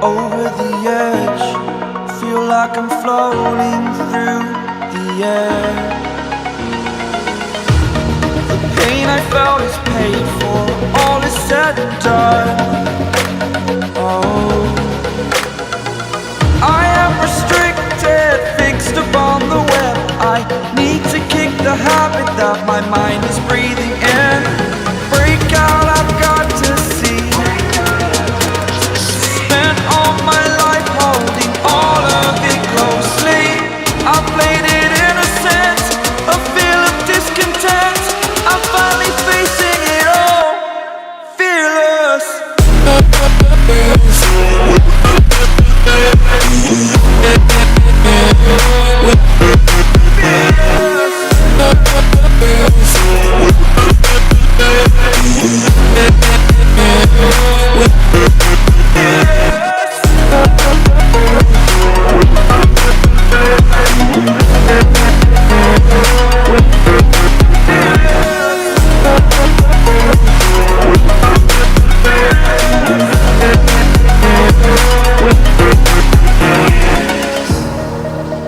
over the edge. Feel like I'm floating through the air. The pain I felt is paid for, all is said and done. Oh, I am restricted, fixed upon the web. I need to kick the habit that my mind is breathing in. Break out, I've got to see. Spent all my life holding all of it closely. I played it innocent, a feel of discontent. I'm finally facing it all, fearless.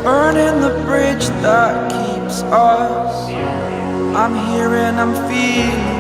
Burning the bridge that keeps us. I'm here and I'm feeling